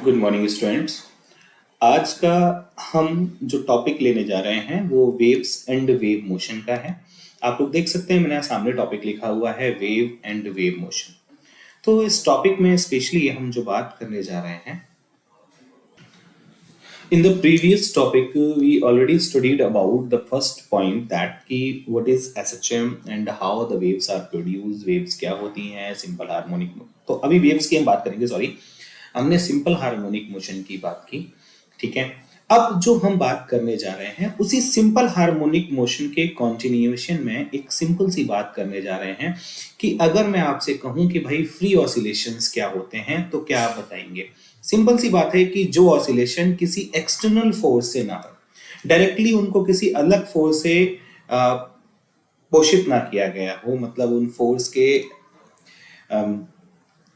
Good morning students. आज का हम जो टॉपिक लेने जा रहे हैं वो वेव्स एंड वेव मोशन का है। आप लोग देख सकते हैं मेरे सामने टॉपिक लिखा हुआ है वेव एंड वेव मोशन। तो इस टॉपिक में स्पेशली हम जो बात करने जा रहे हैं, in the previous topic we already studied about the first point that कि what is SHM and how the waves are produced, waves क्या होती हैं, सिंपल हार्मोनिक। तो अभी वेव्स की हम बात करेंगे, सॉरी हमने सिंपल हार्मोनिक मोशन की बात की, ठीक है। अब जो हम बात करने जा रहे हैं उसी सिंपल हार्मोनिक मोशन के कॉन्टिन्यूएशन में एक सिंपल सी बात करने जा रहे हैं कि अगर मैं आपसे कहूं कि भाई फ्री ऑसिलेशंस क्या होते हैं तो क्या आप बताएंगे। सिंपल सी बात है कि जो ऑसिलेशन किसी एक्सटर्नल फोर्स से ना हो, डायरेक्टली उनको किसी अलग फोर्स से पोषित ना किया गया हो, मतलब उन फोर्स के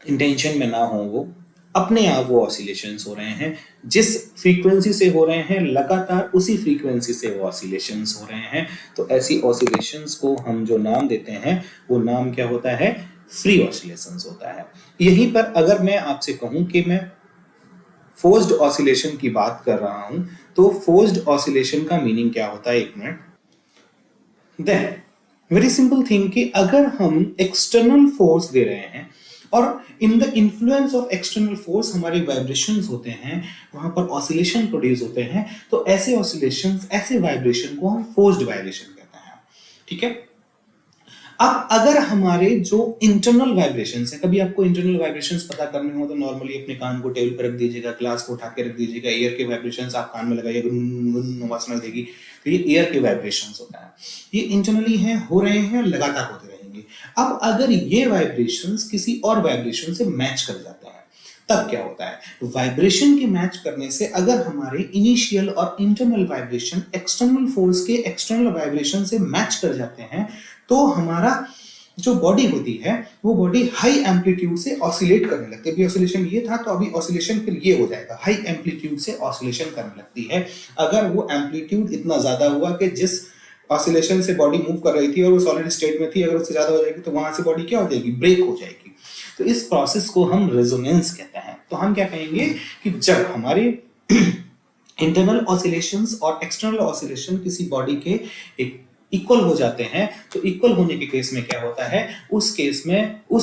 इंटेंशन में ना हो, वो अपने आप वो ऑसिलेशंस हो रहे हैं, जिस फ्रीक्वेंसी से हो रहे हैं लगातार उसी फ्रीक्वेंसी से वो ऑसिलेशंस हो रहे हैं। तो ऐसी ऑसिलेशंस को हम जो नाम देते हैं वो नाम क्या होता है, फ्री ऑसिलेशंस होता है। यहीं पर अगर मैं आपसे कहूं कि मैं फोर्स्ड ऑसिलेशन की बात कर रहा हूं तो फोर्स्ड ऑसिलेशन का मीनिंग क्या होता है, एक minute. Then very simple thing कि अगर हम एक्सटर्नल फोर्स दे रहे हैं और in the influence of external force हमारे वाइब्रेशंस होते हैं, वहां पर ऑसिलेशन प्रोड्यूस होते हैं, तो ऐसे ऑसिलेशंस, ऐसे वाइब्रेशन को हम फोर्स्ड वाइब्रेशन कहते हैं, ठीक है। अब अगर हमारे जो इंटरनल वाइब्रेशंस है, कभी आपको इंटरनल वाइब्रेशंस पता करने हो तो नॉर्मली अपने कान को टेबल पर रख दीजिएगा, ग्लास को उठा के रख दीजिएगा, एयर के वाइब्रेशंस आप कान में लगाइए, आवाज सुनाई देगी, तो ये एयर के वाइब्रेशंस होता है। ये इंटरनली है, हो रहे हैं, लगातार होते रहेंगे। अब अगर ये वाइब्रेशंस किसी और वाइब्रेशन से मैच कर जाते हैं तब क्या होता है, वाइब्रेशन के मैच करने से अगर हमारे इनिशियल और इंटरनल वाइब्रेशन एक्सटर्नल फोर्स के एक्सटर्नल वाइब्रेशन से मैच कर जाते हैं तो हमारा जो बॉडी होती है वो बॉडी हाई एम्पलीट्यूड से ऑसिलेट करने लगती है। अभी ऑसिलेशन ये था तो अभी ऑसिलेशन फिर ये हो जाएगा, हाई एम्पलीट्यूड से ऑसिलेशन करने लगती है। अगर वो एम्पलीट्यूड इतना ज्यादा हुआ कि जिस ऑसिलेशन से बॉडी मूव कर रही थी और वो सॉलिड स्टेट में थी, अगर उससे ज्यादा हो जाएगी तो वहां से बॉडी क्या हो जाएगी, ब्रेक हो जाएगी। तो इस प्रोसेस को हम रेजोनेंस कहते हैं। तो हम क्या कहेंगे कि जब हमारे इंटरनल ऑसिलेशंस और एक्सटर्नल ऑसिलेशन किसी बॉडी के एक इक्वल हो जाते हैं, तो इक्वल होने के केस में क्या होता है, उस केस में वो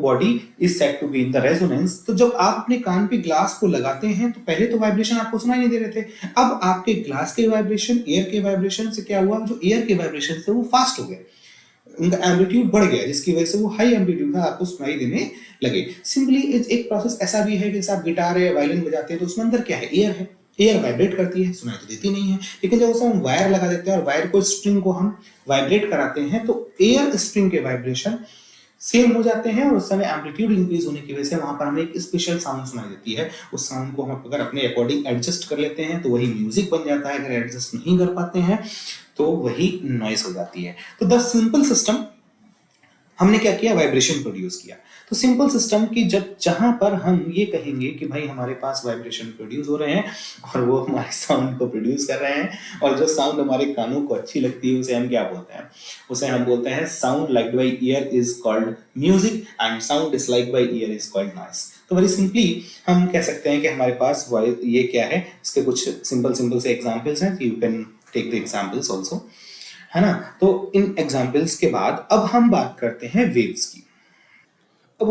body is said to be in the resonance. तो जब आप अपने कान पे ग्लास को लगाते हैं तो पहले तो वाइब्रेशन आपको सुनाई नहीं दे रहे थे, अब आपके ग्लास के वाइब्रेशन एयर के वाइब्रेशन से क्या हुआ, जो एयर के वाइब्रेशन थे वो फास्ट हो गए, उनका एम्पलीट्यूड बढ़ गया, जिसकी वजह से वो हाई एम्पलीट्यूड था आपको सुनाई देने लगे। सिंपली एक प्रोसेस ऐसा भी है कि जैसे आप गिटार या वायलिन बजाते हैं तो उसमें अंदर क्या है, एयर है, एयर वाइब्रेट करती है, सुनाई तो देती नहीं है। लेकिन जब उसमें हम वायर लगा देते हैं और वायर को, स्ट्रिंग को हम वाइब्रेट कराते हैं तो एयर स्ट्रिंग के वाइब्रेशन सेम हो जाते हैं और उस समय एम्पलीट्यूड इंक्रीज होने की वजह से वहां पर हमें एक स्पेशल साउंड सुनाई देती है। उस साउंड को हम अगर अपने अकॉर्डिंग एडजस्ट कर लेते हैं तो वही म्यूजिक बन जाता है, अगर एडजस्ट नहीं कर पाते हैं तो वही नॉइस हो जाती है। तो द सिंपल सिस्टम, हमने क्या किया, वाइब्रेशन प्रोड्यूस किया। तो सिंपल सिस्टम की जब जहां पर हम ये कहेंगे कि भाई हमारे पास वाइब्रेशन प्रोड्यूस हो रहे हैं और वो हमारे साउंड को प्रोड्यूस कर रहे हैं और जो साउंड हमारे कानों को अच्छी लगती है उसे हम क्या बोलते हैं, उसे हम बोलते हैं sound liked by year is called music and sound disliked by year is called noise. तो वेरी सिंपली हम कह सकते हैं कि हमारे पास ये क्या है, इसके कुछ सिंपल से एग्जांपल्स हैं, you can take the examples also, है ना। तो इन एग्जाम्पल्स के बाद अब हम बात करते हैं वेव्स की। तो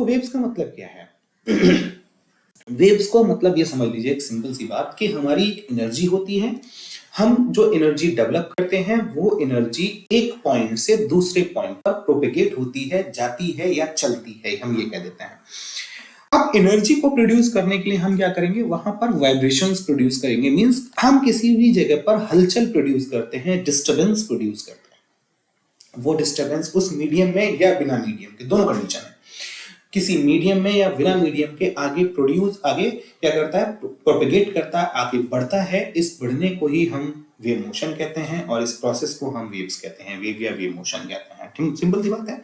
वेव्स का मतलब क्या है? वेव्स को मतलब ये समझ लीजिए, एक सिंपल सी बात कि हमारी एक एनर्जी होती है, हम जो एनर्जी डेवलप करते हैं वो एनर्जी एक पॉइंट से दूसरे पॉइंट पर प्रोपेगेट होती है, जाती है या चलती है, हम ये कह देते हैं। अब एनर्जी को प्रोड्यूस करने के लिए हम क्या करेंगे, वहां पर वाइब्रेशंस प्रोड्यूस करेंगे, मींस हम किसी भी जगह पर हलचल प्रोड्यूस करते हैं, डिस्टरबेंस प्रोड्यूस करते हैं। वो डिस्टरबेंस उस मीडियम में या बिना मीडियम के, दोनों कंडीशन है, किसी मीडियम में या बिना मीडियम के आगे क्या करता है, प्रोपेगेट करता है, आगे बढ़ता है। इस बढ़ने को ही हम वेव मोशन कहते हैं और इस प्रोसेस को हम वेव्स कहते हैं, वेव या वेव मोशन कहते हैं। सिंपल सी बात है।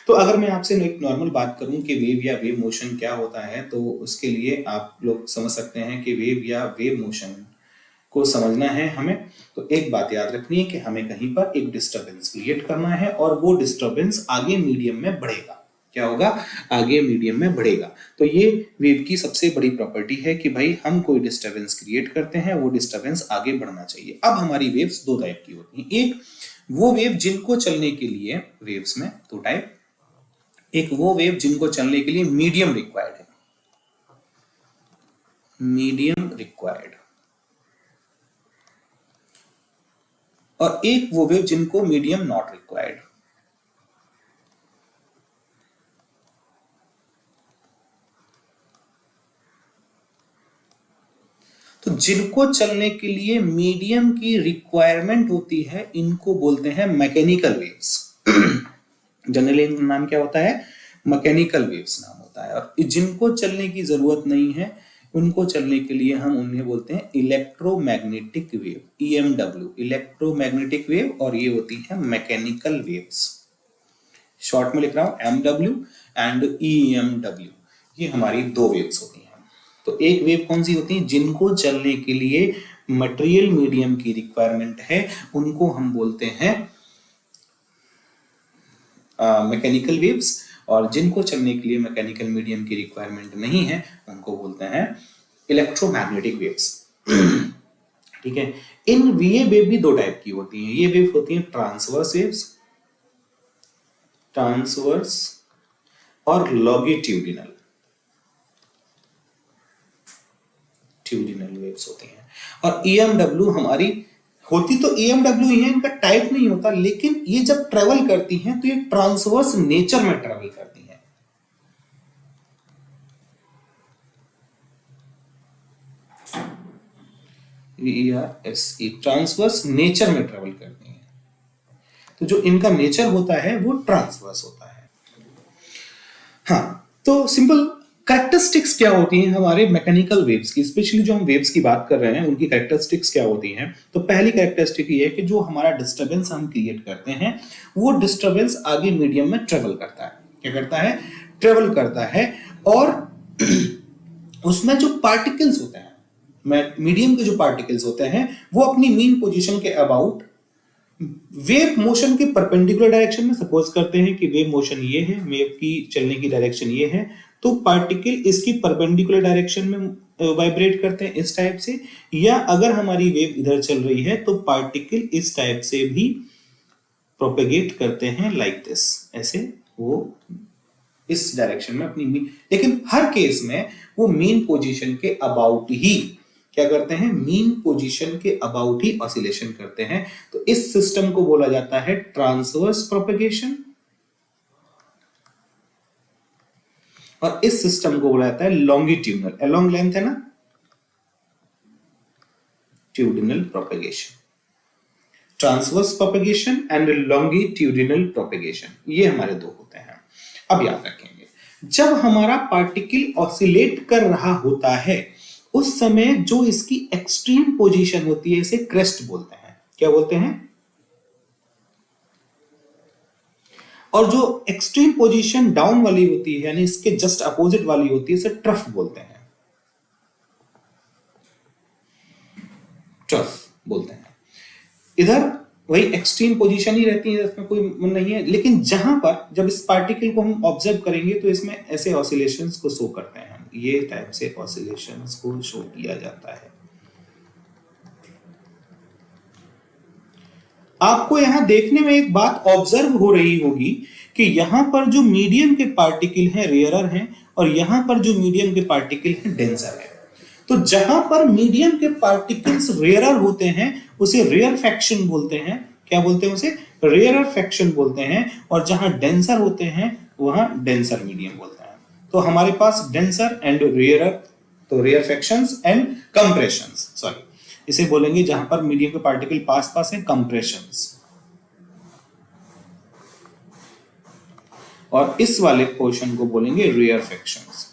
तो अगर मैं आपसे एक नॉर्मल बात करूं कि वेव या वेव मोशन क्या होता है, तो उसके लिए आप लोग समझ सकते हैं कि वेव या वेव मोशन को समझना है हमें, तो एक बात याद रखनी है कि हमें कहीं पर एक डिस्टरबेंस क्रिएट करना है और वो डिस्टरबेंस आगे मीडियम में बढ़ेगा, क्या होगा, आगे मीडियम में बढ़ेगा। तो ये वेव की सबसे बड़ी प्रॉपर्टी है कि भाई हम कोई डिस्टरबेंस क्रिएट करते हैं, वो डिस्टरबेंस आगे बढ़ना चाहिए। अब हमारी वेव्स दो टाइप की होती हैं, एक वो वेव जिनको चलने के लिए, वेव्स में दो टाइप, एक वो वेव जिनको चलने के लिए मीडियम रिक्वायर्ड है, मीडियम रिक्वायर्ड, और एक वो वेव जिनको मीडियम नॉट रिक्वायर्ड। तो जिनको चलने के लिए मीडियम की रिक्वायरमेंट होती है, इनको बोलते हैं मैकेनिकल वेव्स। जनरली इनका नाम क्या होता है, मैकेनिकल वेव्स नाम होता है। और जिनको चलने की जरूरत नहीं है, उनको चलने के लिए हम उन्हें बोलते हैं electromagnetic wave, EMW, electromagnetic wave, और ये होती है मैकेनिकल वेव्स। शॉर्ट में लिख रहा हूं MW एंड EMW, ये हमारी दो वेव्स होती हैं। तो एक वेव कौन सी होती है, जिनको चलने के लिए मटेरियल मीडियम की रिक्वायरमेंट है, उनको हम बोलते हैं मैकेनिकल वेव्स, और जिनको चलने के लिए मैकेनिकल मीडियम की रिक्वायरमेंट नहीं है, उनको बोलते हैं इलेक्ट्रोमैग्नेटिक वेव्स। ठीक है। ये वेव भी दो टाइप की होती हैं। ये वेव होती हैं ट्रांसवर्स वेव्स, ट्रांसवर्स और लॉन्गिट्यूडिनल, ट्यूडिनल वेव्स होती हैं। और EMW हमारी होती तो EMW ही है, इनका टाइप नहीं होता, लेकिन ये जब ट्रेवल करती हैं तो ये ट्रांसवर्स नेचर में ट्रेवल करती हैं। VERSE, ट्रांसवर्स नेचर में ट्रेवल करती हैं। तो जो इनका नेचर होता है वो ट्रांसवर्स होता है। हाँ, तो सिंपल कैरेक्टरिस्टिक्स क्या होती हैं हमारे मैकेनिकल वेव्स की, स्पेशली जो हम वेव्स की बात कर रहे हैं उनकी कैरेक्टरिस्टिक्स क्या होती हैं। तो पहली कैरेक्टरिस्टिक ये है कि जो हमारा डिस्टरबेंस हम क्रिएट करते हैं, वो डिस्टरबेंस आगे मीडियम में ट्रेवल करता है। क्या करता है, ट्रेवल करता है। और उसमें जो पार्टिकल्स होते हैं, मीडियम के जो पार्टिकल्स होते हैं, वो अपनी मीन पोजीशन के अबाउट वेव मोशन के परपेंडिकुलर डायरेक्शन में, सपोज करते हैं कि वेव मोशन ये है, वेव की चलने की डायरेक्शन ये है, तो पार्टिकल इसकी परपेंडिकुलर डायरेक्शन में वाइब्रेट करते हैं इस टाइप से, या अगर हमारी वेव इधर चल रही है तो पार्टिकल इस टाइप से भी प्रोपेगेट करते हैं, लाइक दिस, ऐसे वो इस डायरेक्शन में अपनी मीन, लेकिन हर केस में वो मीन पोजीशन के अबाउट ही क्या करते हैं, मीन पोजीशन के अबाउट ही ऑसिलेशन करते हैं। तो इस सिस्टम को बोला जाता है ट्रांसवर्स प्रोपेगेशन, और इस सिस्टम को बोला जाता है लॉन्गिट्यूडनल, अलोंग लेंथ है ना, ट्यूडिनल propagation. Transverse propagation and longitudinal propagation, ये हमारे दो होते हैं। अब याद रखेंगे, जब हमारा पार्टिकल ऑसिलेट कर रहा होता है, उस समय जो इसकी एक्सट्रीम पोजीशन होती है, इसे क्रेस्ट बोलते हैं। क्या बोलते हैं, और जो एक्सट्रीम पोजीशन डाउन वाली होती है, यानी इसके जस्ट अपोजिट वाली होती है, इसे ट्रफ बोलते हैं, ट्रफ बोलते हैं। इधर वही एक्सट्रीम पोजीशन ही रहती है, इसमें कोई नहीं है, लेकिन जहां पर जब इस पार्टिकल को हम ऑब्जर्व करेंगे तो इसमें ऐसे ऑसिलेशंस को शो करते हैं, ये टाइप से ऑसिलेशंस को शो किया जाता है। आपको यहां देखने में एक बात ऑब्जर्व हो रही होगी कि यहां पर जो मीडियम के पार्टिकल हैं रेयरर हैं, और यहां पर जो मीडियम के पार्टिकल हैं डेंसर है। तो जहां पर मीडियम के पार्टिकल्स रेयरर होते हैं, उसे रेयर फ्रैक्शन बोलते हैं। क्या बोलते हैं उसे, रेयरर फ्रैक्शन बोलते हैं। और जहां डेंसर होते हैं वहां डेंसर मीडियम बोलते हैं। तो हमारे पास डेंसर एंड रेयरर, तो rarefactions and compressions, sorry इसे बोलेंगे जहां पर मीडियम के पार्टिकल पास पास है, कंप्रेशंस। और इस वाले पोर्शन को बोलेंगे रेयर फ्रैक्शंस।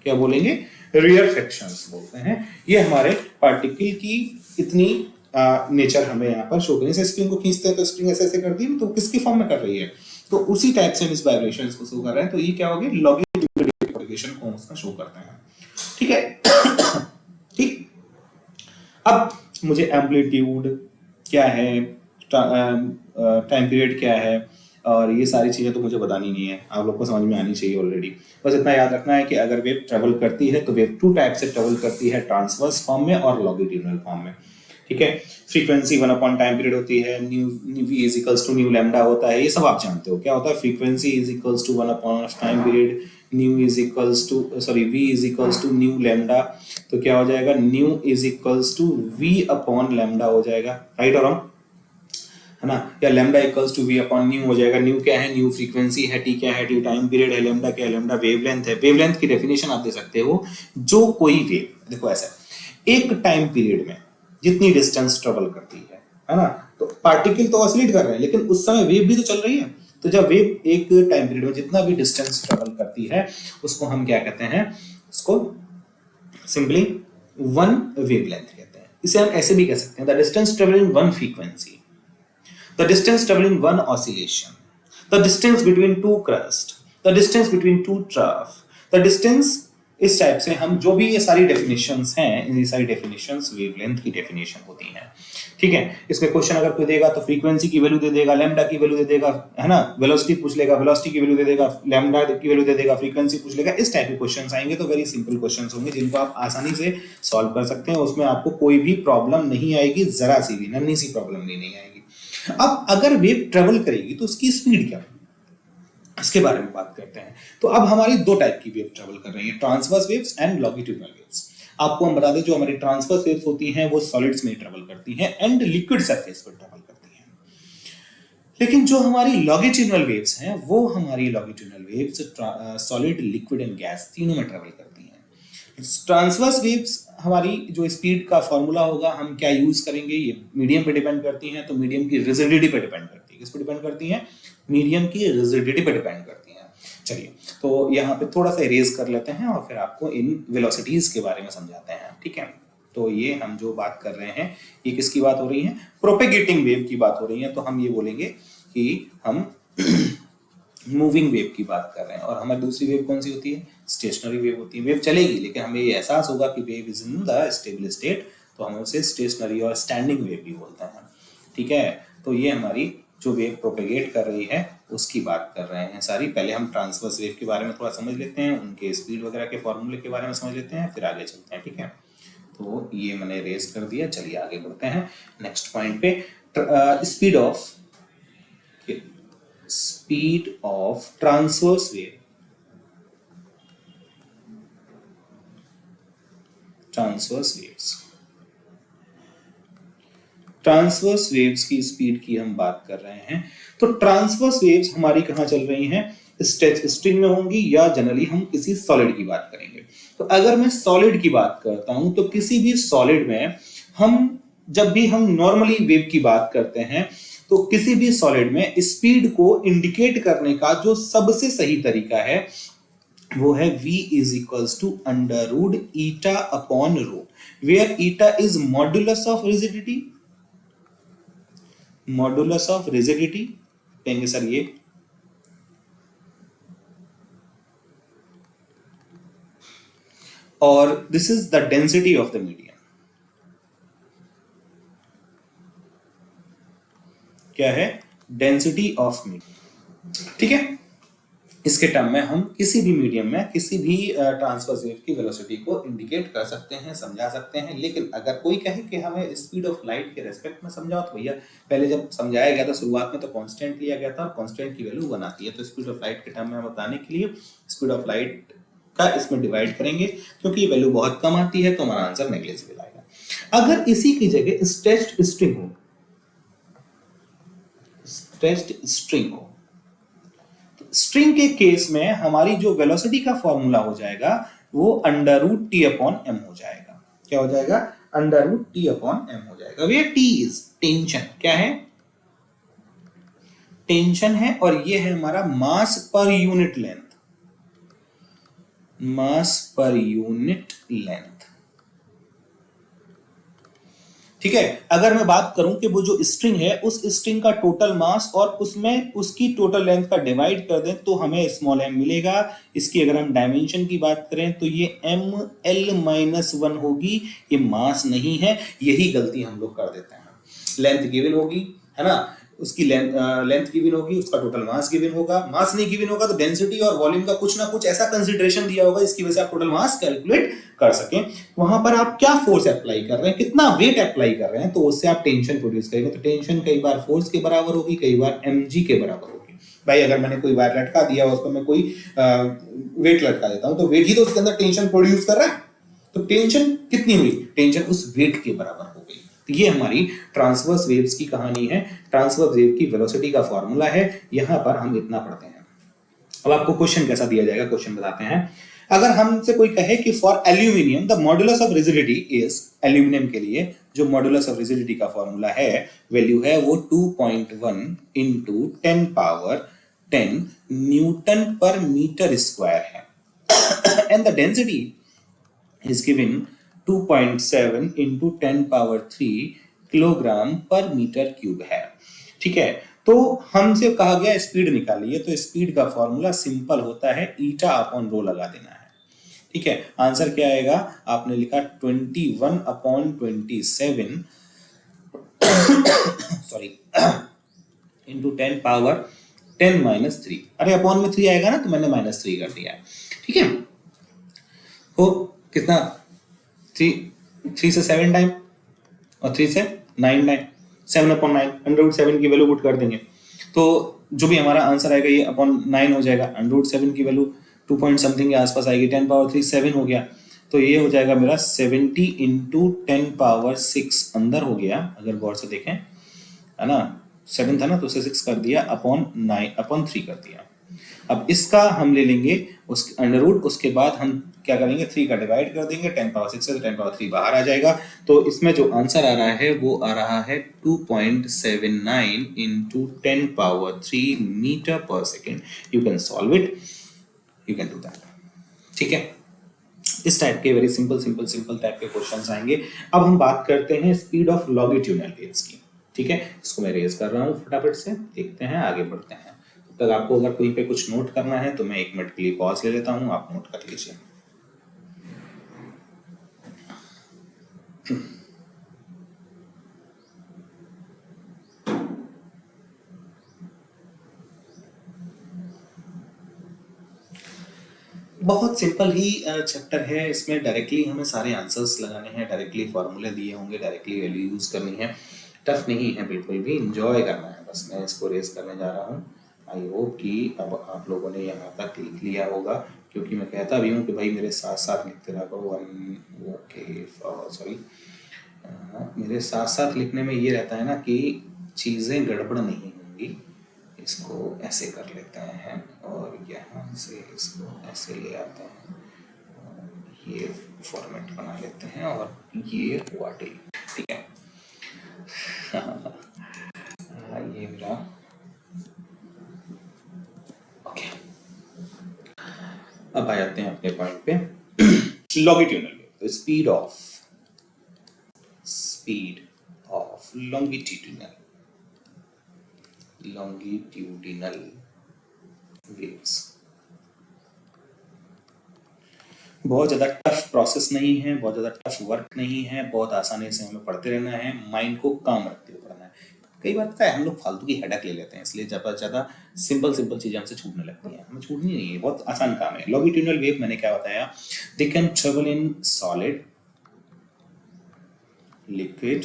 क्या बोलेंगे, रेयर फ्रैक्शंस बोलते हैं। ये हमारे पार्टिकल की इतनी नेचर हमें यहाँ पर शो करें। स्प्रिंग को खींचते हैं तो स्प्रिंग ऐसे ऐसे करती है, तो किसकी फॉर्म में कर रही है, तो उसी टाइप से हम इस वाइब्रेशंस को शो कर रहे हैं। तो ये क्या होगी, लॉन्गिट्यूडनल प्रोपेगेशन को उसका शो करते हैं। ठीक है। ठीक, अब मुझे एम्पलीट्यूड क्या है, टाइम पीरियड क्या है, और ये सारी चीज़ें तो मुझे बतानी नहीं है, आप लोग को समझ में आनी चाहिए ऑलरेडी। बस इतना याद रखना है कि अगर वेव ट्रेवल करती है तो वेव 2 टाइप से ट्रेवल करती है, ट्रांसवर्स फॉर्म में और लॉन्गिट्यूडिनल फॉर्म में। ठीक है, फ्रीक्वेंसी 1 अपॉन टाइम पीरियड होती है, nu v is equals to nu lambda होता है, ये सब आप जानते हो क्या होता है। Frequency is equals to 1 upon time period, nu is equals to v is equals to nu lambda, तो क्या हो जाएगा, nu is equals to v upon lambda हो जाएगा, राइट और रॉन्ग, है ना। या lambda equals to v upon nu हो जाएगा। न्यू क्या है, न्यू फ्रीक्वेंसी है, टी क्या है, टी टाइम पीरियड है, लैम्डा क्या है, लैम्डा वेवलेंथ है। वेवलेंथ की डेफिनेशन आप दे सकते हो, जो कोई वेव, देखो ऐसा एक टाइम पीरियड में जितनी डिस्टेंस ट्रेवल करती है ना, तो पार्टिकल तो ऑसिलेट कर रहे हैं लेकिन उस समय वेव भी तो चल रही है, तो जब वेव एक टाइम पीरियड में जितना भी डिस्टेंस ट्रेवल करती है उसको हम क्या कहते हैं, उसको सिंपली वन वेवलेंथ कहते हैं। इसे हम ऐसे भी कह सकते हैं, the distance travelling one frequency, the distance traveling one oscillation, the distance between two crust, the distance between two trough, the distance, इस टाइप से हम जो भी ये सारी डेफिनेशंस हैं, ये सारी डेफिनेशंस वेवलेंथ की डेफिनेशन होती हैं। ठीक है, इसमें क्वेश्चन अगर कोई देगा तो फ्रीक्वेंसी की वैल्यू दे देगा, लैम्डा की वैल्यू दे देगा, है ना, वेलोसिटी पूछ लेगा, वेलोसिटी की वैल्यू दे देगा, लैम्डा की वैल्यू दे देगा, फ्रीक्वेंसी पूछ लेगा। इस टाइप के क्वेश्चंस आएंगे तो वेरी सिंपल क्वेश्चंस होंगे जिनको आप आसानी से सॉल्व कर सकते हैं, उसमें आपको कोई भी प्रॉब्लम नहीं आएगी, जरा सी भी, नन्ही सी प्रॉब्लम भी नहीं आएगी। अब अगर वेव ट्रेवल करेगी तो उसकी स्पीड क्या होगी, इसके बारे में बात करते हैं। तो अब हमारी दो टाइप की वेव ट्रेवल कर रही है, transverse waves and longitudinal waves. आपको हम बता दें, जो हमारी ट्रांसवर्स वेव्स होती हैं वो सॉलिड्स में ट्रेवल करती हैं एंड लिक्विड सरफेस पर ट्रेवल करती हैं, लेकिन जो हमारी लॉन्गिट्यूडिनल वेव्स हैं वो हमारी longitudinal waves solid, liquid and gas तीनों में ट्रेवल करती हैं। ट्रांसवर्स वेव्स हमारी जो स्पीड का फॉर्मूला होगा, हम क्या यूज करेंगे, ये मीडियम पे डिपेंड करती हैं, तो मीडियम की रिजिडिटी पे डिपेंड करती है। किस पे डिपेंड करती है, मीडियम की रिजिडिटी पे डिपेंड करती है। चलिए, तो यहाँ पे थोड़ा सा इरेज कर लेते हैं और फिर आपको इन वेलोसिटीज के बारे में समझाते हैं। ठीक है, तो ये हम जो बात कर रहे हैं ये किसकी बात हो रही है, प्रोपेगेटिंग वेव की बात हो रही है। तो हम ये बोलेंगे कि हम मूविंग वेव की बात कर रहे हैं, और हमारी दूसरी वेव कौन सी होती है, स्टेशनरी वेव होती है। वेव चलेगी लेकिन हमें ये एहसास होगा कि wave is in the stable state, तो हम उसे स्टेशनरी और स्टैंडिंग वेव भी बोलते हैं। ठीक है, तो ये हमारी जो वेव प्रोपेगेट कर रही है उसकी बात कर रहे हैं सारी। पहले हम ट्रांसवर्स वेव के बारे में थोड़ा समझ लेते हैं, उनके स्पीड वगैरह के फॉर्मूले के बारे में समझ लेते हैं, फिर आगे चलते हैं। ठीक है, तो ये मैंने रेज कर दिया, चलिए आगे बढ़ते हैं नेक्स्ट पॉइंट पे। Speed of transverse wave, transverse waves, transverse waves की स्पीड की हम बात कर रहे हैं। तो ट्रांसवर्स वेव्स हमारी कहां चल रही हैं, स्ट्रेच स्ट्रिंग में होंगी, या जनरली हम किसी सॉलिड की बात करेंगे। तो अगर मैं सॉलिड की बात करता हूं तो किसी भी सॉलिड में हम, जब भी हम नॉर्मली वेव की बात करते हैं तो किसी भी सॉलिड में स्पीड को इंडिकेट करने का जो सबसे सही तरीका है वो है v is equals to under root eta upon rho, where eta is modulus of rigidity, modulus of rigidity कहेंगे सर ये, और this is the density of the medium. क्या है, डेंसिटी ऑफ मीडियम। ठीक है, इसके टर्म में हम किसी भी मीडियम में किसी भी ट्रांसवर्स वेव की वेलोसिटी को इंडिकेट कर सकते हैं, समझा सकते हैं। लेकिन अगर कोई कहे कि हमें स्पीड ऑफ लाइट के रेस्पेक्ट में समझाओ, तो भैया पहले जब समझाया गया था शुरुआत में तो कांस्टेंट लिया गया था, और कांस्टेंट की वैल्यू 1 आती है। तो स्पीड ऑफ लाइट के टर्म में बताने के लिए स्पीड ऑफ लाइट का इसमें डिवाइड करेंगे, क्योंकि ये वैल्यू बहुत कम आती है तो हमारा आंसर नेग्लिजिबल आएगा। अगर इसी की जगह स्ट्रेच्ड स्ट्रिंग हो, स्ट्रेच्ड स्ट्रिंग हो, स्ट्रिंग के केस में हमारी जो वेलोसिटी का फॉर्मूला हो जाएगा वो under root T upon M हो जाएगा। क्या हो जाएगा, under root T upon M हो जाएगा। वे टी इज टेंशन, क्या है, टेंशन है, और ये है हमारा मास पर यूनिट लेंथ, मास पर यूनिट लेंथ। ठीक है, अगर मैं बात करूं कि वो जो स्ट्रिंग है उस स्ट्रिंग का टोटल मास और उसमें उसकी टोटल लेंथ का डिवाइड कर दें तो हमें स्मॉल m मिलेगा। इसकी अगर हम डायमेंशन की बात करें तो ये ml-1 होगी, ये मास नहीं है। यही गलती हम लोग कर देते हैं। लेंथ गिवन होगी, है ना, उसकी लेंथ गिवन होगी, उसका टोटल मास गिवन होगा, मास नहीं गिवन होगा तो डेंसिटी और वॉल्यूम का कुछ ना कुछ ऐसा कंसीडरेशन दिया होगा जिसकी वजह से आप टोटल मास कैलकुलेट कर सकें। वहां पर आप क्या फोर्स अप्लाई कर रहे हैं, कितना वेट अप्लाई कर रहे हैं, तो उससे आप टेंशन प्रोड्यूस करेंगे। तो टेंशन कई बार फोर्स के बराबर होगी, कई बार mg के बराबर होगी। भाई अगर मैंने कोई वायर लटका दिया, उस पर मैं कोई वेट लटका देता हूं, तो वेट ही तो उसके अंदर टेंशन प्रोड्यूस कर रहा है, तो टेंशन कितनी हुई, टेंशन उस वेट के बराबर हो गई। तो ये हमारी ट्रांसवर्स वेव्स की कहानी है। ट्रांसवर्स वेव की वेलोसिटी का फॉर्मूला है, यहां पर हम इतना पढ़ते हैं। अब आपको क्वेश्चन कैसा दिया जाएगा, क्वेश्चन बताते हैं। अगर हमसे कोई कहे कि for aluminium the modulus of rigidity is, aluminium के लिए जो मॉडुलस ऑफ रिजिडिटी का फॉर्मूला है, वैल्यू है वो 2.1 इंटू 10 पावर 10 न्यूटन पर मीटर स्क्वायर है and the density is given 2.7 into 10 power 3 kilogram पर मीटर क्यूब है। ठीक है, तो हमसे कहा गया स्पीड निकालिए, तो स्पीड का फॉर्मूला सिंपल होता है, ईटा अपॉन रो लगा देना है। ठीक है, आंसर क्या आएगा, आपने लिखा 21 upon 27 sorry into 10 power 10 minus 3। अरे अपॉन में 3 आएगा ना, तो मैंने -3 कर दिया है। ठीक है, हो कितना, 3 से 7 टाइम और 3 से 9 टाइम, 7/9, √7 की वैल्यू पुट कर देंगे, तो जो भी हमारा आंसर आएगा ये अपॉन 9 हो जाएगा। √7 की वैल्यू 2 पॉइंट समथिंग के आसपास आएगी, 10 पावर 3 7 हो गया, तो ये हो जाएगा मेरा 70 इंटू 10 पावर 6 अंदर हो गया, अगर गौर से देखें, है ना, 7 था ना, तो उसे 6 कर दिया, अपॉन 9 अपॉन 3 कर दिया। अब इसका हम ले लेंगे उसके अंडर रूट, उसके बाद हम क्या करेंगे, 3 का डिवाइड कर देंगे, 10 पावर 6 से 10 पावर 3 बाहर आ जाएगा। तो इसमें जो आंसर आ रहा है वो आ रहा है 2.79 इंटू 10 पावर 3 मीटर पर second. You can solve it, you can do that. ठीक है, इस टाइप के वेरी सिंपल टाइप के क्वेश्चंस आएंगे। अब हम बात करते हैं स्पीड ऑफ लॉन्गिट्यूडनल वेव्स की। ठीक है, इसको मैं रेज कर रहा हूँ फटाफट से, देखते हैं आगे बढ़ते हैं। तब तक आपको अगर कोई पे कुछ नोट करना है तो मैं 1 मिनट के लिए पॉज ले लेता हूँ, आप नोट कर लीजिए। बहुत सिंपल ही चैप्टर है, इसमें डायरेक्टली हमें सारे आंसर्स लगाने हैं, डायरेक्टली फॉर्मूले दिए होंगे, डायरेक्टली वैल्यू यूज करनी है। टफ नहीं है बिल्कुल भी, इंजॉय करना है बस। मैं इसको रेस करने जा रहा हूँ। आई होप कि अब आप लोगों ने यहाँ तक लिख लिया होगा, क्योंकि मैं कहता भी हूँ कि भाई मेरे साथ साथ लिखते रहा करो। ओके सॉरी, मेरे साथ साथ लिखने में ये रहता है ना कि चीज़ें गड़बड़ नहीं होंगी। इसको ऐसे कर लेते हैं और यहाँ से इसको ऐसे ले आते हैं, ये फॉर्मेट बना लेते हैं और ये हुआ डिलीट। ठीक है, ये मेरा ओके। अब आ जाते हैं अपने पॉइंट पे। लॉन्गिट्यूडनल वेव, तो स्पीड ऑफ longitudinal waves बहुत ज़्यादा टफ प्रोसेस नहीं है, बहुत ज़्यादा टफ वर्क नहीं है, बहुत आसानी से हमें पढ़ते रहना है, माइंड को काम रखते हुए पढ़ना है। कई बार पता है हम लोग फालतू की हेडेक ले लेते हैं, इसलिए ज़्यादा सिंपल चीज़ें हमसे छूटने लगती हैं। हमें छूटनी नहीं है, बहुत आसान काम है। लॉन्गिट्यूडनल वेव मैंने क्या बताया, they can travel in solid, liquid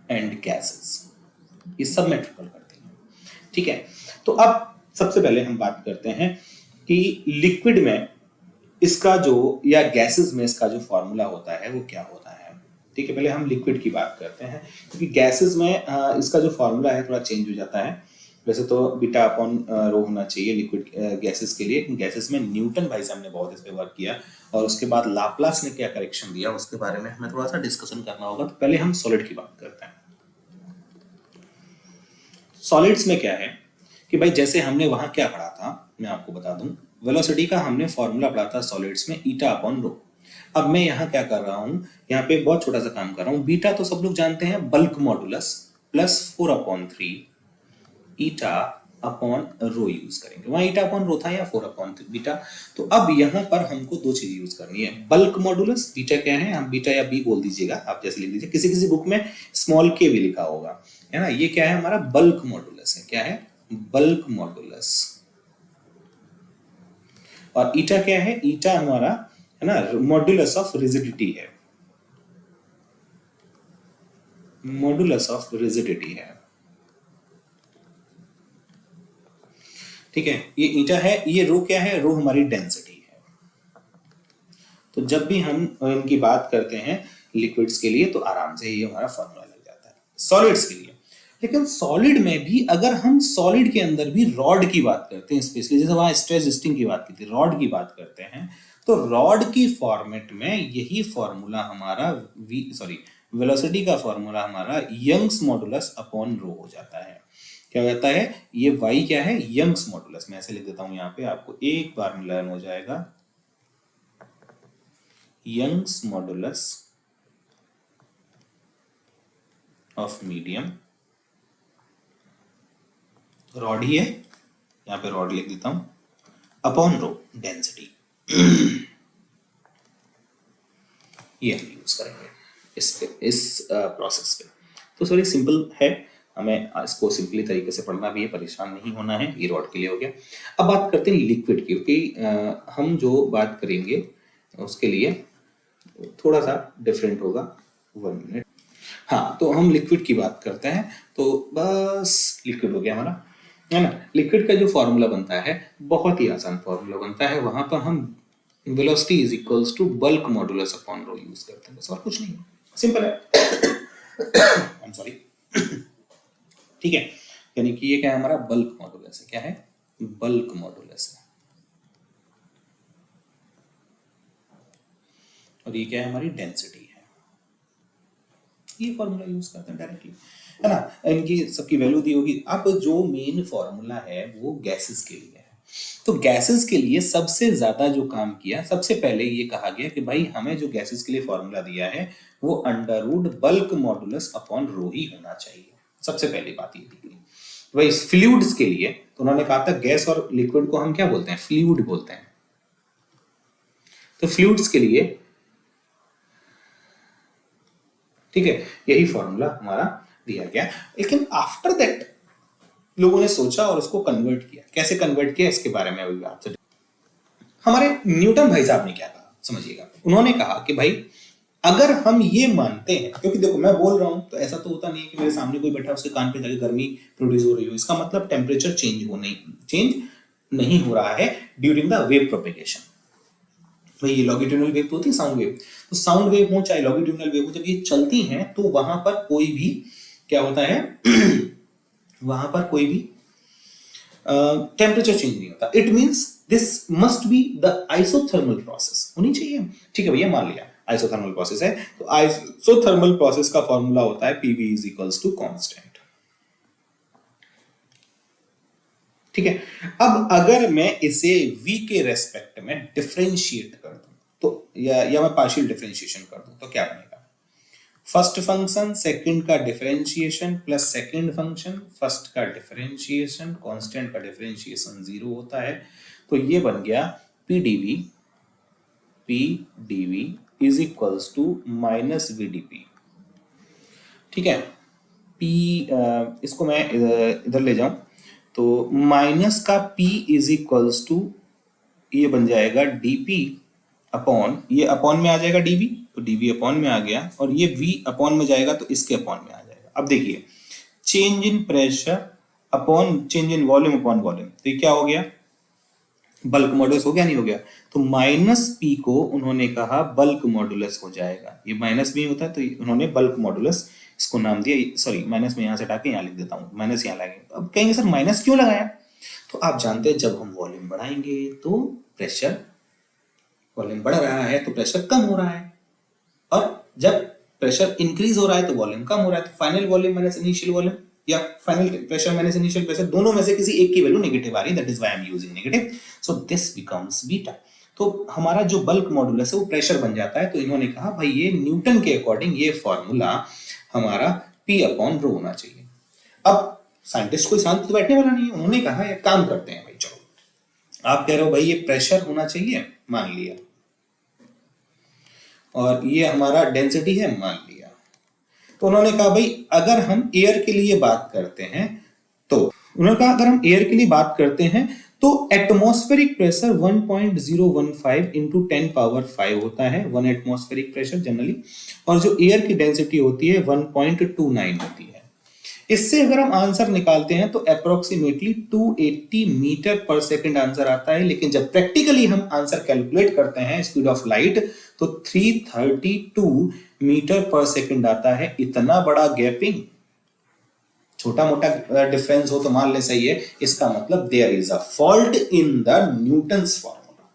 and gases, ये सब में ट्रिपल करती हैं। ठीक है, तो अब सबसे पहले हम बात करते हैं कि लिक्विड में इसका जो, या गैसेस में इसका जो फॉर्मूला होता है वो क्या होता है। ठीक है, पहले हम लिक्विड की बात करते हैं, क्योंकि गैसेस में इसका जो फॉर्मूला है थोड़ा चेंज हो जाता है। वैसे तो बीटा अपॉन रो होना चाहिए लिक्विड गैसेस के लिए। गैसेस में न्यूटन भाई साहब ने बहुत इस पे वर्क किया, और उसके बाद लाप्लास ने क्या करेक्शन दिया उसके बारे में हमें थोड़ा सा डिस्कशन करना होगा। तो पहले हम सॉलिड की बात करते हैं। सॉलिड्स में क्या है कि भाई जैसे हमने वहां क्या पढ़ा था, मैं आपको बता दूं, वेलोसिटी का हमने फॉर्मूला पढ़ा था सॉलिड्स में, ईटा अपॉन रो। अब मैं यहाँ क्या कर रहा हूँ, यहाँ पे बहुत छोटा सा काम कर रहा हूँ। बीटा तो सब लोग जानते हैं, बल्क मॉडुलस प्लस 4/3 ईटा अपॉन रो यूज करेंगे। वहां ईटा अपॉन रो था या 4 अपॉन बीटा। तो अब यहां पर हमको दो चीज यूज करनी है। बल्क मॉडुलस, बीटा क्या है, हम बीटा या बी बोल दीजिएगा, आप जैसे लिख दीजिए, किसी किसी बुक में स्मॉल के भी लिखा होगा, है ना। ये क्या है, हमारा बल्क मॉडुलस है। क्या है, बल्क मॉडुलस। और ईटा क्या है, ईटा हमारा है ना मॉडुलस ऑफ रिजिडिटी है, मॉडुलस ऑफ रिजिडिटी है। ठीक है, ये ईटा है, ये रो क्या है, रो हमारी डेंसिटी है। तो जब भी हम इनकी बात करते हैं लिक्विड्स के लिए तो आराम से ये हमारा फॉर्मूला लग जाता है। सॉलिड्स के लिए, लेकिन सॉलिड में भी अगर हम सॉलिड के अंदर भी रॉड की बात करते हैं, स्पेशली जैसे वहां स्ट्रेस टेस्टिंग की बात की थी, रॉड की बात करते हैं, तो रॉड की फॉर्मेट में यही फॉर्मूला हमारा वेलोसिटी का फॉर्मूला हमारा यंग्स मॉडुलस अपॉन रो हो जाता है। क्या कहता है, ये y क्या है, यंग्स मॉडुलस। मैं ऐसे लिख देता हूं, यहां पे आपको एक बार में लर्न हो जाएगा, Young's modulus of medium, rod ही है, यहां पे रॉड लिख देता हूं, अपॉन रो डेंसिटी। ये हम यूज करेंगे इस प्रोसेस पे। तो सॉरी सिंपल है, हमें इसको सिंपली तरीके से पढ़ना भी है, परेशान नहीं होना है। ये रॉड के लिए हो गया। अब बात करते हैं लिक्विड की, क्योंकि हम जो बात करेंगे उसके लिए थोड़ा सा डिफरेंट होगा। 1 मिनट। हाँ, तो हम लिक्विड की बात करते हैं, तो बस लिक्विड हो गया हमारा, है ना। लिक्विड का जो फॉर्मूला बनता है बहुत ही आसान फॉर्मूला बनता है, वहां पर हम velocity is equals to bulk modulus upon rho use करते हैं, बस और कुछ नहीं, सिंपल है। I am sorry. ठीक है, यानी कि ये क्या है, हमारा बल्क मॉडुलस है। क्या है, बल्क मॉडुलस है। और ये क्या है, हमारी डेंसिटी है। ये फॉर्मूला यूज करते हैं डायरेक्टली, है ना। इनकी सबकी वैल्यू दी होगी। अब जो मेन फॉर्मूला है वो गैसेस के लिए है। तो गैसेस के लिए सबसे ज्यादा जो काम किया, सबसे पहले ये कहा गया कि भाई हमें जो गैसेस के लिए फॉर्मूला दिया है वो under root bulk modulus upon rho ही होना चाहिए। सबसे पहली बात ये दी गई। भाई फ्लूइड्स के लिए तो उन्होंने कहा था गैस और लिक्विड को हम क्या बोलते हैं, फ्लूइड बोलते हैं। तो फ्लूइड्स के लिए, ठीक है, यही फॉर्मूला हमारा दिया गया। लेकिन आफ्टर दैट लोगों ने सोचा और उसको कन्वर्ट किया। कैसे कन्वर्ट किया, इसके बारे में अभी आपसे। हमारे न्यूटन भाई साहब ने क्या कहा, समझिएगा। उन्होंने कहा कि भाई अगर हम ये मानते हैं, क्योंकि देखो मैं बोल रहा हूं तो ऐसा तो होता नहीं है कि मेरे सामने कोई बैठा उसके कान पे जाके गर्मी प्रोड्यूस हो रही हो, इसका मतलब टेम्परेचर चेंज नहीं हो रहा है ड्यूरिंग द वेव प्रोपेगेशन। भाई ये लॉन्गिट्यूडिनल वेव तो होती है, साउंड वेव। तो साउंड वेव हो चाहे लॉन्गिट्यूडिनल वेव हो, जब ये चलती हैं तो वहां पर कोई भी क्या होता है वहां पर कोई भी टेम्परेचर चेंज नहीं होता। It means this must be the isothermal process होनी चाहिए। ठीक है भैया, मान लिया आइसोथर्मल प्रोसेस है, तो आइसोथर्मल प्रोसेस का फॉर्मूला होता है PV is equals to constant. ठीक है, अब अगर मैं इसे v के रेस्पेक्ट में डिफरेंशिएट कर दूं तो या मैं पार्शियल डिफरेंशिएशन कर दूं तो क्या बनेगा, फर्स्ट फंक्शन सेकंड का differentiation plus second function first का डिफरेंशिएशन, कांस्टेंट का डिफरेंशिएशन 0 होता है। तो ये बन गया P is equals to minus VdP. ठीक है, इसको मैं इधर ले जाऊं तो माइनस का p इज इक्वल्स टू ये बन जाएगा dp अपॉन, ये अपॉन में आ जाएगा dv, तो dv अपॉन में आ गया, और ये v अपॉन में जाएगा तो इसके अपॉन में आ जाएगा। अब देखिए, change in pressure upon change in volume upon volume, तो ये क्या हो गया, बल्क मॉडुलस हो गया, नहीं हो गया। तो माइनस p को उन्होंने कहा बल्क मॉडुलस हो जाएगा। ये माइनस भी होता है तो उन्होंने बल्क मॉडुलस इसको नाम दिया। सॉरी, माइनस में यहां से हटा के यहां लिख देता हूं, माइनस यहां लगाएंगे। अब कहेंगे सर माइनस क्यों लगाया, तो आप जानते हैं जब हम वॉल्यूम बढ़ाएंगे तो प्रेशर, वॉल्यूम बढ़ रहा है तो प्रेशर कम हो रहा है, और जब प्रेशर इंक्रीज हो रहा है तो वॉल्यूम कम हो रहा है। तो final volume minus initial volume या final pressure minus initial pressure, दोनों में से किसी एक की वैल्यू नेगेटिव आ रही है, that is why I am using negative, so this becomes beta. तो हमारा जो बल्क मॉडुलस है वो प्रेशर बन जाता है। तो इन्होंने कहा भाई ये न्यूटन के अकॉर्डिंग ये फॉर्मूला हमारा P अपॉन रो होना चाहिए। अब साइंटिस्ट कोई शांत तो बैठने वाला नहीं है। उन्होंने कहा एक काम करते हैं भाई, चलो आप कह रहे हो भाई ये प्रेशर होना चाहिए, मान लिया, और ये हमारा डेंसिटी है, मान लिया। तो उन्होंने कहा भाई अगर हम एयर के लिए बात करते हैं, तो उन्होंने कहा अगर हम एयर के लिए बात करते हैं तो एटमॉस्फेरिक प्रेशर 1.015 इंटू 10 पावर 5 होता है, 1 एटमॉस्फेरिक प्रेशर जनरली, और जो एयर की डेंसिटी होती है 1.29 होती है। इससे अगर हम आंसर निकालते हैं तो अप्रोक्सीमेटली 280 मीटर पर सेकंड आंसर आता है, लेकिन जब प्रैक्टिकली हम आंसर कैलकुलेट करते हैं स्पीड ऑफ लाइट तो 332 मीटर पर सेकंड आता है। इतना बड़ा गैपिंग, छोटा मोटा डिफरेंस हो तो मान ले सही है, इसका मतलब there is a fault in the Newton's formula.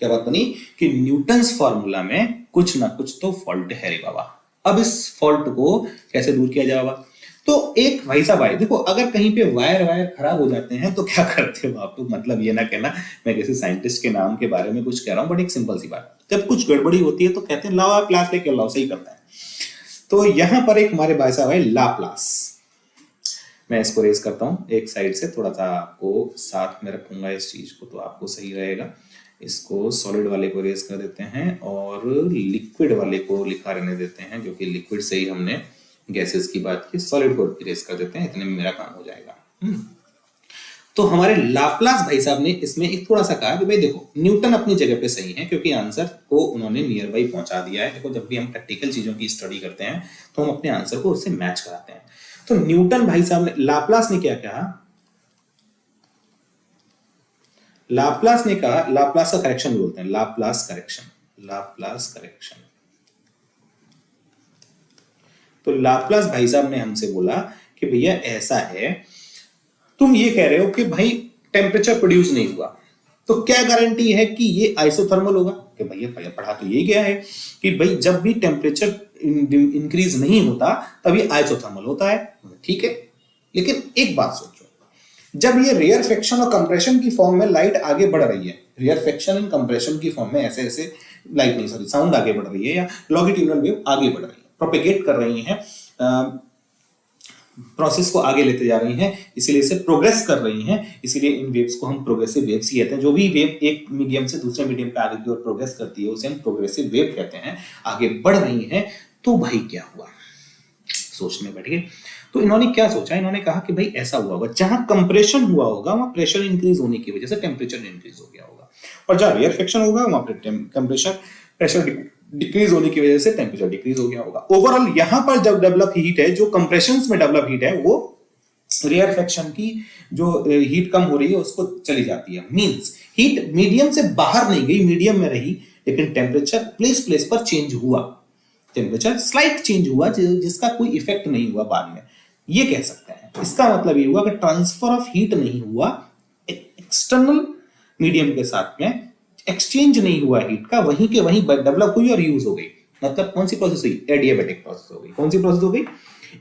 क्या बात बनी कि न्यूटन्स फॉर्मूला में कुछ ना कुछ तो फॉल्ट है रे बाबा। अब इस फॉल्ट को कैसे दूर किया जाएगा? तो एक भाई साहब आए, देखो अगर कहीं पे वायर खराब हो जाते हैं तो क्या करते हो आप? तो मतलब ये ना कहना मैं किसी साइंटिस्ट के नाम के बारे में कुछ कह रहा हूं, बट एक सिंपल सी बात, जब कुछ गड़बड़ी होती है तो कहते हैं लाओ आप क्लास लेके लाओ, सही करता है। तो यहां पर एक हमारे भाई साहब है लाप्लास, मैं इसको रेस करता हूं एक साइड से, थोड़ा सा आपको साथ में रखूंगा इस चीज को तो आपको सही रहेगा। इसको सॉलिड वाले को रेस कर देते हैं और लिक्विड वाले को लिखा रहने देते हैं, जो कि लिक्विड से ही हमने गैसेस की बात की, सॉलिड को रेस कर देते हैं, इतने में मेरा काम हो जाएगा। तो हमारे लाप्लास भाई साहब ने इसमें एक थोड़ा सा कहा कि भाई देखो न्यूटन अपनी जगह पे सही है, क्योंकि आंसर को उन्होंने नियर बाई पहुंचा दिया है। देखो जब भी हम प्रैक्टिकल चीजों की स्टडी करते हैं तो हम अपने आंसर को उससे मैच कराते हैं। तो न्यूटन भाई साहब ने, लाप्लास ने क्या कहा? लाप्लास ने कहा, लाप्लास का करेक्शन बोलते हैं, लाप्लास करेक्शन, लाप्लास करेक्शन। तो लाप्लास भाई साहब ने हमसे बोला कि भैया ऐसा है, तुम ये कह रहे हो कि भाई टेम्परेचर प्रोड्यूस नहीं हुआ, तो क्या गारंटी है कि ये आइसोथर्मल होगा? कि भैया पढ़ा तो यही गया है कि भाई जब भी टेम्परेचर इंक्रीज नहीं होता तब ये आइसोथर्मल होता है, ठीक है। लेकिन एक बात सोचो, जब ये रेयरफेक्शन और कंप्रेशन की फॉर्म में लाइट आगे बढ़ रही है, रेयरफेक्शन एंड कंप्रेशन की फॉर्म में ऐसे ऐसे लाइट नहीं सॉरी साउंड आगे बढ़ रही है, या लॉन्गिट्यूडिनल वेव आगे बढ़ रही है, प्रोपेगेट कर रही है, प्रोसेस को आगे लेते जा रही हैं, इसीलिए इसे प्रोग्रेस कर रही हैं, इसीलिए इन वेव्स को हम प्रोग्रेसिव वेव्स ही कहते हैं। जो भी वेव एक मीडियम से दूसरे मीडियम पे आगे की ओर प्रोग्रेस करती है उसे हम प्रोग्रेसिव वेव कहते हैं, आगे बढ़ रही हैं। तो भाई क्या हुआ, सोचने बैठ गए। तो इन्होंने क्या सोचा, इन्होंने कहा कि भाई ऐसा हुआ होगा, जहां कंप्रेशन हुआ होगा वहां प्रेशर इंक्रीज होने की वजह से टेम्परेचर इंक्रीज हो गया होगा, और जहां रेयरफेक्शन होगा वहां पर प्रेशर डिक्रीज होने की वजह से टेम्परेचर डिक्रीज हो गया होगा। ओवरऑल यहां पर जब डेवलप हीट है, जो कंप्रेशंस में डेवलप हीट है, वो रेयरफेक्शन की जो हीट कम हो रही है उसको चली जाती है। मींस हीट मीडियम से बाहर नहीं गई, मीडियम में रही, लेकिन टेम्परेचर प्लेस पर चेंज हुआ, टेम्परेचर स्लाइट चेंज हुआ जिसका कोई इफेक्ट नहीं हुआ बाद में, ये कह सकते हैं। इसका मतलब ये हुआ कि ट्रांसफर ऑफ हीट नहीं हुआ, एक्सटर्नल मीडियम के साथ में एक्सचेंज नहीं हुआ हीट का, वहीं के वहीं डेवलप हुई और यूज हो गई। मतलब कौन सी प्रोसेस हुई? एडियाबैटिक प्रोसेस हो गई। कौन सी प्रोसेस हो गई?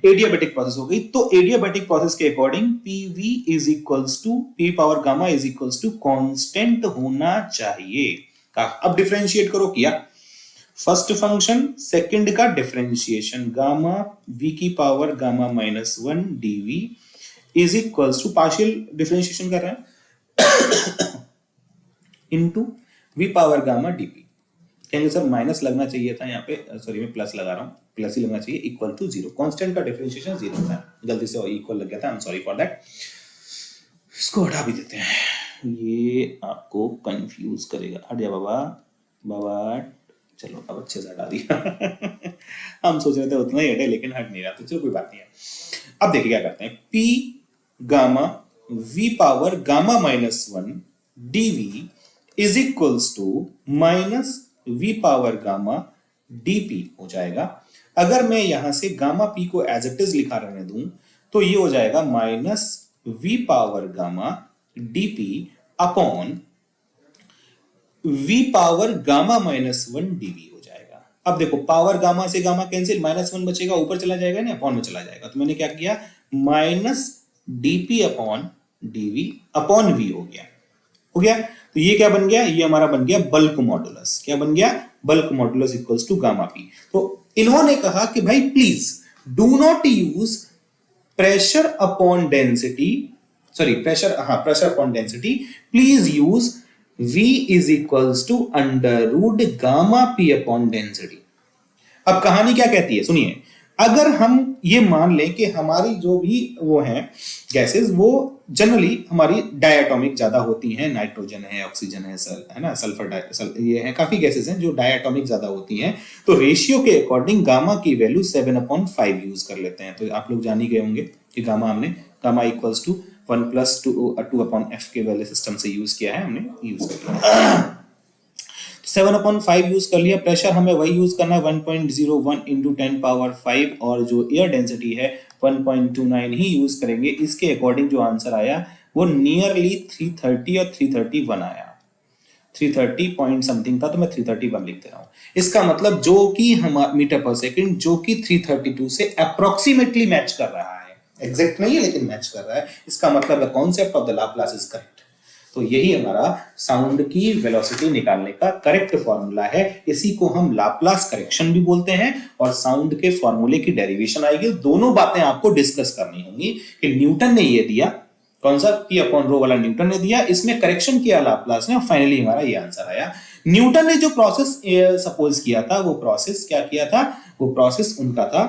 एडियाबैटिक प्रोसेस हो गई। तो एडियाबैटिक प्रोसेस के according PV is equals to P power gamma is equals to constant होना चाहिए। अब डिफरेंशिएट करो, किया फर्स्ट फंक्शन, सेकंड का डिफरेंशिएशन, गामा V की power gamma -1 dV is equals to partial differentiation कर रहे हैं into V power gamma dP। कहेंगे सर माइनस लगना चाहिए था यहाँ पे, सॉरी मैं प्लस लगा रहा हूँ, प्लस ही लगना चाहिए, इक्वल टू 0। कांस्टेंट का डिफरेंशिएशन 0 था, गलती से इक्वल लग गया था, आई एम सॉरी फॉर दैट। इसको हटा भी देते हैं, ये आपको कंफ्यूज करेगा। हट जा बाबा, चलो अब अच्छे से हटा दिया हम सोच रहे थे उतना ही हटे, लेकिन हट नहीं रहा, तो चलो कोई बात नहीं है। अब देखिए क्या करते हैं, P gamma V power gamma -1 dV is equals to -V power gamma dP हो जाएगा। अगर मैं यहां से गामा P को एज इट इज लिखा रहने दूं तो ये हो जाएगा -V power gamma dP upon V power gamma -1 dV हो जाएगा। अब देखो पावर गामा से गामा कैंसिल, -1 बचेगा, ऊपर चला जाएगा ना, अपॉन में चला जाएगा। तो मैंने क्या किया, -dP upon dV upon V हो गया। तो ये क्या बन गया, ये हमारा बन गया बल्क मॉडुलस। क्या बन गया? Bulk modulus equals to gamma P। तो इन्होंने कहा कि भाई please do not use pressure upon density, sorry pressure upon density, please use V is equals to under root gamma P upon density. अब कहानी क्या कहती है सुनिए, अगर हम ये मान लें कि हमारी जो भी वो हैं गैसेस, वो जनरली हमारी डायटोमिक ज्यादा होती हैं, नाइट्रोजन है, ऑक्सीजन है ना, सल्फर ये है, काफी गैसेस हैं जो डायटोमिक ज्यादा होती हैं, तो रेशियो के अकॉर्डिंग गामा की वैल्यू 7/5 यूज कर लेते हैं। तो आप लोग जान ही गए होंगे कि गामा इक्वल्स टू 1+2/f के वाले सिस्टम से यूज किया है, हमने यूज कर लिया। 7/5 यूज कर लिया। प्रेशर हमें वही यूज करना है 1.01 इंटू 10⁵, और जो एयर डेंसिटी है 1.29 ही यूज करेंगे। इसके अकॉर्डिंग जो आंसर आया वो नियरली 330 और 331 आया। 330 पॉइंट समथिंग था, तो मैं 331 लिख दे रहा हूं। इसका मतलब जो कि हम मीटर पर सेकंड, जो कि 332 से अप्रोक्सीमेटली मैच कर रहा है, एग्जैक्ट नहीं है लेकिन मैच कर रहा है। इसका मतलब the concept of the Laplace is correct. तो यही हमारा साउंड की वेलोसिटी निकालने का करेक्ट फॉर्मूला है। इसी को हम लाप्लास करेक्शन भी बोलते हैं, और साउंड के फॉर्मूले की डेरिवेशन आएगी। दोनों बातें आपको डिस्कस करनी होंगी कि न्यूटन ने ये दिया, कौन सा P अपॉन रो वाला न्यूटन ने दिया, इसमें करेक्शन किया लाप्लास ने, और फाइनली हमारा ये आंसर आया। न्यूटन ने जो प्रोसेस सपोज किया था, वो प्रोसेस क्या किया था, वो प्रोसेस उनका था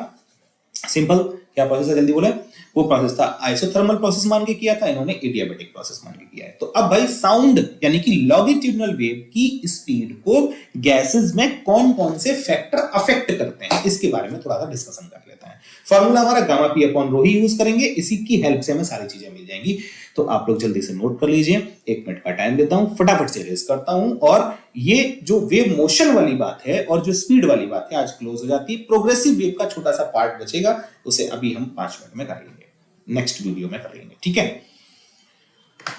सिंपल। क्या प्रोसेस है जल्दी बोले, वो प्रोसेस था आइसोथर्मल प्रोसेस मान के किया था, इन्होंने एडियाबैटिक प्रोसेस मान के किया है। तो अब भाई साउंड यानी कि लॉन्गिट्यूडिनल वेव की स्पीड को गैसेस में कौन कौन से फैक्टर अफेक्ट करते हैं, इसके बारे में थोड़ा सा डिस्कशन कर लेते हैं। फॉर्मूला हमारा गामा पी अपॉन रो ही यूज करेंगे, इसी की हेल्प से हमें सारी चीजें मिल जाएंगी। तो आप लोग जल्दी से नोट कर लीजिए, 1 मिनट का टाइम देता हूं, फटाफट से रेस करता हूं, और ये जो वेव मोशन वाली बात है और जो स्पीड वाली बात है आज क्लोज हो जाती है। प्रोग्रेसिव वेव का छोटा सा पार्ट बचेगा, उसे अभी हम 5 मिनट में कर लेंगे, नेक्स्ट वीडियो में कर लेंगे, ठीक है।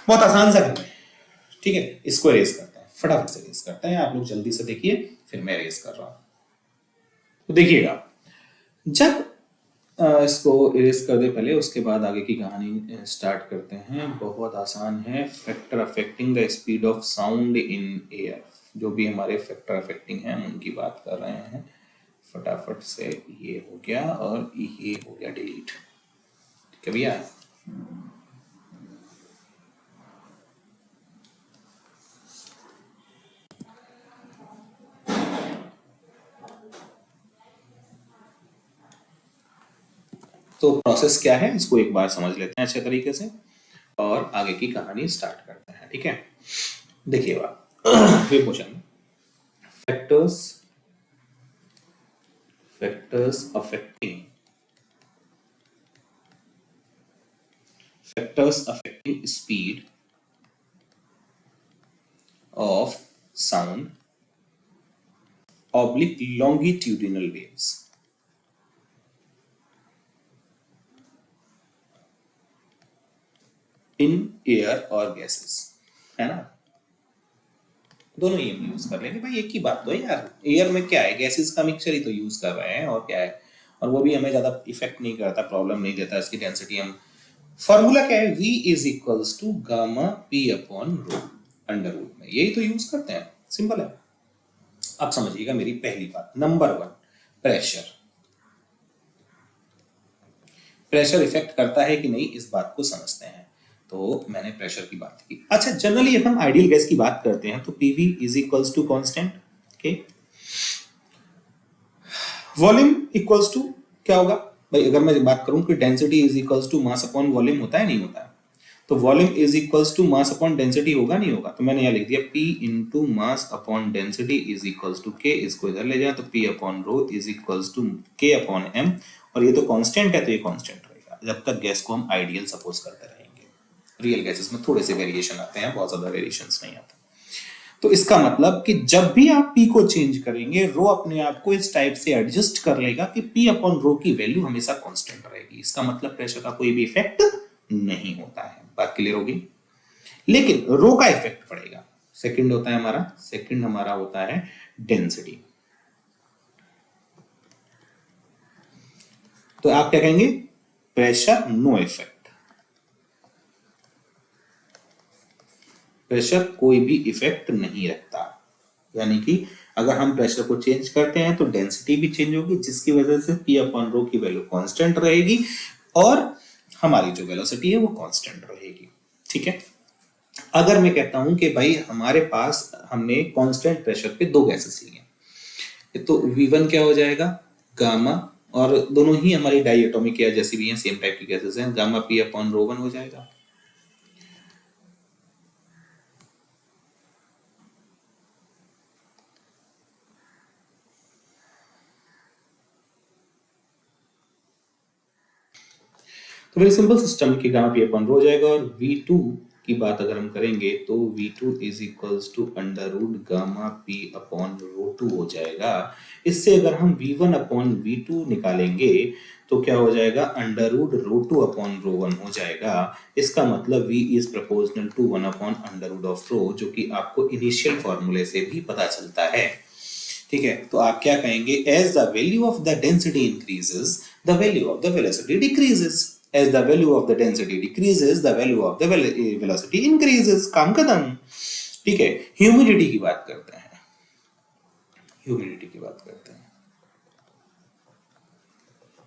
बहुत आसान सा है, ठीक है। इसको रेस करते हैं, फटाफट से रेस करते हैं, आप लोग जल्दी से देखिए, फिर मैं रेस कर रहा हूं। तो देखिएगा, जब इसको इरेज कर दे पहले, उसके बाद आगे की कहानी स्टार्ट करते हैं। बहुत आसान है। Factor affecting the speed of sound in air, जो भी हमारे फैक्टर अफेक्टिंग हैं उनकी बात कर रहे हैं। फटाफट से ये हो गया और ये हो गया डिलीट, ठीक है भैया। तो प्रोसेस क्या है इसको एक बार समझ लेते हैं अच्छे तरीके से, और आगे की कहानी स्टार्ट करते हैं, ठीक है। देखिएगा, question, factors affecting speed of sound oblique longitudinal waves in air और gases, है ना। दोनों ही हम यूज कर लेंगे भाई, एक ही बात तो है यार। एयर में क्या है, गैसेस का मिक्सचर ही तो यूज कर रहे हैं, और क्या है, और वो भी हमें ज्यादा इफेक्ट नहीं करता, प्रॉब्लम नहीं देता। इसकी डेंसिटी हम, फॉर्मूला क्या है, V is equals to gamma P upon rho under root में, यही तो यूज करते हैं, सिंपल है। अब समझिएगा मेरी पहली बात, नंबर 1, प्रेशर। प्रेशर इफेक्ट करता है कि नहीं, इस बात को समझते हैं। तो मैंने प्रेशर की बात की। अच्छा, जनरली हम आइडियल गैस की बात करते हैं तो PV is equals to constant, okay. Volume equals to क्या होगा भाई, अगर मैं बात करूं कि density is equals to mass upon volume, होता है नहीं होता है, तो volume is equals to mass upon density होगा नहीं होगा। तो मैंने यहां लिख दिया P into mass upon density is equals to K, इसको इधर ले जाए तो P upon rho is equals to K upon M, और ये तो कांस्टेंट है तो ये कांस्टेंट रहेगा जब तक गैस को हम आइडियल सपोज करते रहेंगे। रियल गैसेस में थोड़े से वेरिएशन आते हैं, बहुत ज्यादा वेरिएशंस नहीं आते। तो इसका मतलब कि जब भी आप P को चेंज करेंगे, रो अपने आप को इस टाइप से एडजस्ट कर लेगा कि P अपॉन रो की वैल्यू हमेशा कांस्टेंट रहेगी। इसका मतलब प्रेशर का कोई भी इफेक्ट नहीं होता है। बात क्लियर होगी। लेकिन रो का इफेक्ट पड़ेगा। सेकंड होता है हमारा, सेकंड हमारा होता है डेंसिटी। तो आप क्या कहेंगे, प्रेशर नो इफेक्ट, प्रेशर कोई भी इफेक्ट नहीं रखता। यानी कि अगर हम प्रेशर को चेंज करते हैं तो डेंसिटी भी चेंज होगी, जिसकी वजह से P अपॉन रो की वैल्यू कांस्टेंट रहेगी, और हमारी जो वेलोसिटी है वो कांस्टेंट रहेगी। ठीक है, अगर मैं कहता हूं कि भाई हमारे पास हमने कांस्टेंट प्रेशर पे दो गैसेस ली हैं, तो V1 क्या हो जाएगा, गामा, और दोनों ही हमारी डाई एटॉमिक या जैसी भी हैं सेम टाइप की गैसेस हैं, गामा P अपॉन रो 1 हो जाएगा। तो वेरी सिंपल सिस्टम की गामा P अपॉन रो हो जाएगा, और V2 की बात अगर हम करेंगे तो V2 is equals to under root gamma P upon rho 2 हो जाएगा। इससे अगर हम V1 अपॉन V2 निकालेंगे तो क्या हो जाएगा, under root rho 2 upon rho 1 हो जाएगा। इसका मतलब V is proportional to 1 upon under root of rho, जो कि आपको इनिशियल फॉर्मूले से भी पता चलता है। ठीक है, तो आप क्या कहेंगे, as the value of the density increases the value of the velocity decreases, as the value of the density decreases the value of the velocity increases। काम खत्म। ठीक है, ह्यूमिडिटी की बात करते हैं, ह्यूमिडिटी की बात करते हैं।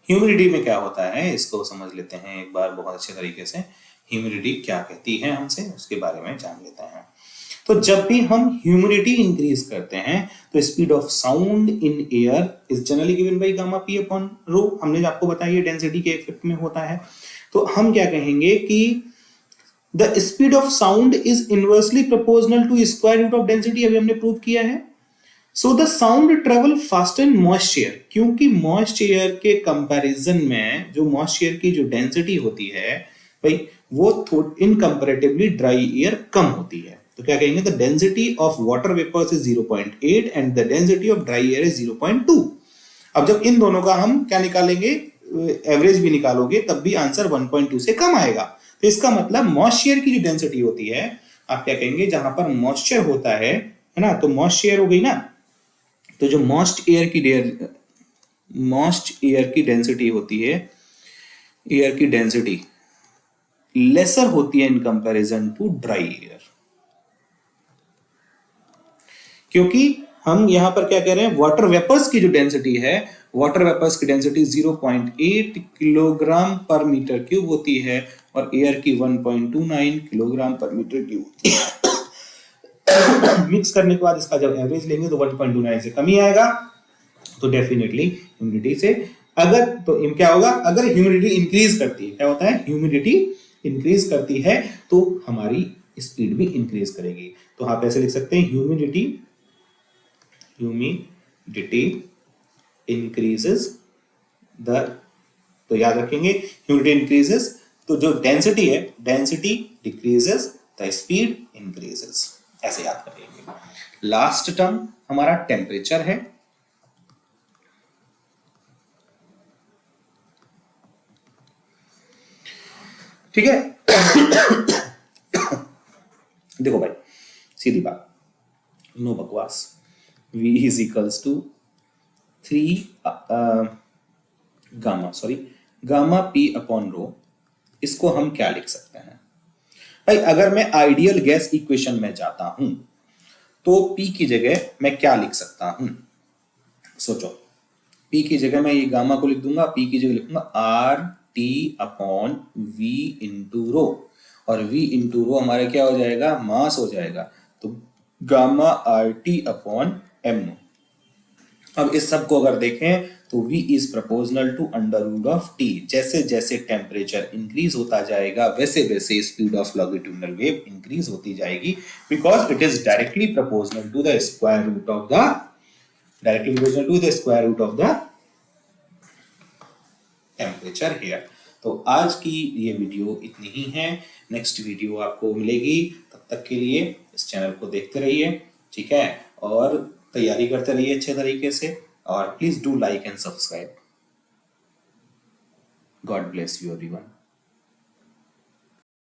ह्यूमिडिटी में क्या होता है इसको समझ लेते हैं एक बार बहुत अच्छे तरीके से। ह्यूमिडिटी क्या कहती है हमसे, उसके बारे में जान लेते हैं। तो जब भी हम ह्यूमिडिटी इंक्रीज करते हैं तो speed of sound in air is generally given by gamma P upon रो, हमने आपको बताया डेंसिटी के इफेक्ट में होता है। तो हम क्या कहेंगे कि the speed of sound is inversely proportional to square root of density, अभी हमने प्रूव किया है। So the sound travel fast in moist air, क्योंकि मॉइस्ट एयर के कंपैरिजन में जो मॉइस्ट एयर की जो डेंसिटी होती है भाई वो इन कंपैरेटिवली ड्राई एयर कम होती है। तो क्या कहेंगे, the density of water vapours is 0.8 and the density of dry air is 0.2। अब जब इन दोनों का हम क्या निकालेंगे, एवरेज भी निकालोगे तब भी आंसर 1.2 से कम आएगा। तो इसका मतलब मॉइस्चर की जो डेंसिटी होती है, आप क्या कहेंगे, जहां पर मॉइस्चर होता है ना, तो मॉइस्चर हो गई ना, तो जो मॉइस्ट एयर की डेंसिटी होती है, एयर की डेंसिटी लेसर होती है in comparison to dry air. क्योंकि हम यहां पर क्या कह रहे हैं, वाटर वेपर्स की जो डेंसिटी है, वाटर वेपर्स की डेंसिटी 0.8 किलोग्राम पर मीटर क्यूब होती है और एयर की 1.29 किलोग्राम पर मीटर क्यूब होती है। मिक्स करने के बाद इसका जब एवरेज लेंगे तो 1.29 से कम ही आएगा। तो डेफिनेटली ह्यूमिडिटी से अगर तो क्या होगा, अगर ह्यूमिडिटी इंक्रीज करती है, क्या होता है, ह्यूमिडिटी इंक्रीज करती है तो हमारी स्पीड भी इंक्रीज करेगी। तो आप ऐसे लिख सकते हैं, ह्यूमिडिटी इंक्रीजेस द, तो याद रखेंगे ह्यूमिडिटी इंक्रीजेस, तो जो डेंसिटी है, density decreases the speed increases, ऐसे याद करेंगे। लास्ट टर्म हमारा टेम्परेचर है। ठीक है, देखो भाई सीधी बात, नो बकवास, V is equals to 3 gamma P upon rho. इसको हम क्या लिख सकते हैं भाई, अगर मैं आइडियल गैस इक्वेशन में जाता हूं तो P की जगह मैं क्या लिख सकता हूं, सोचो। P की जगह मैं ये गामा को लिख दूंगा, P की जगह लिखूंगा RT upon V into rho, और V इंटू रो हमारा क्या हो जाएगा, मास हो जाएगा, तो गामा RT अपॉन M। अब इस सब को अगर देखें तो V is proportional to under root of T। जैसे जैसे टेम्परेचर इंक्रीज होता जाएगा वैसे वैसे speed of longitudinal wave increase होती जाएगी, because it is directly proportional to the square root of the temperature here. तो आज की ये वीडियो इतनी ही है, नेक्स्ट वीडियो आपको मिलेगी, तब तक के लिए इस चैनल को देखते रहिए, ठीक है, और तैयारी करते रहिए अच्छे तरीके से, और please do like and subscribe. God bless you everyone.